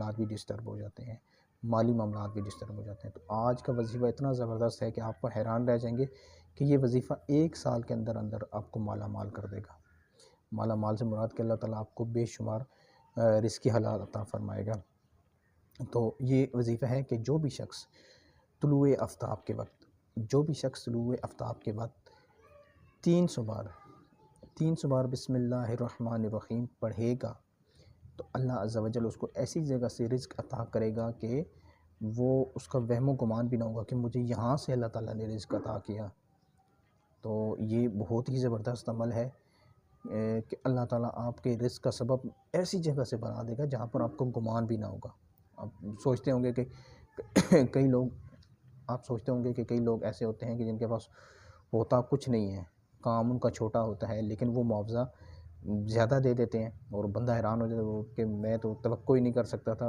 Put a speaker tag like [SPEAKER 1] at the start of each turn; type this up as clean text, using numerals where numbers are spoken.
[SPEAKER 1] معاملات بھی ڈسٹرب ہو جاتے ہیں، مالی معاملات بھی ڈسٹرب ہو جاتے ہیں۔ تو آج کا وظیفہ اتنا زبردست ہے کہ آپ کو حیران رہ جائیں گے کہ یہ وظیفہ 1 سال کے اندر اندر آپ کو مالا مال کر دے گا۔ مالا مال سے مراد کہ اللہ تعالیٰ آپ کو بے شمار رزق حلال عطا فرمائے گا۔ تو یہ وظیفہ ہے کہ جو بھی شخص طلوع آفتاب کے وقت، جو بھی شخص طلوع آفتاب کے وقت 300 بار بسم اللہ الرحمن الرحیم پڑھے گا تو اللہ عز و جل اس کو ایسی جگہ سے رزق عطا کرے گا کہ وہ اس کا وہم و گمان بھی نہ ہوگا کہ مجھے یہاں سے اللہ تعالیٰ نے رزق عطا کیا۔ تو یہ بہت ہی زبردست عمل ہے کہ اللہ تعالیٰ آپ کے رزق کا سبب ایسی جگہ سے بنا دے گا جہاں پر آپ کو گمان بھی نہ ہوگا۔ آپ سوچتے ہوں گے کہ کئی لوگ ایسے ہوتے ہیں کہ جن کے پاس ہوتا کچھ نہیں ہے، کام ان کا چھوٹا ہوتا ہے لیکن وہ معاوضہ زیادہ دے دیتے ہیں اور بندہ حیران ہو جاتا ہے کہ میں تو توقع ہی نہیں کر سکتا تھا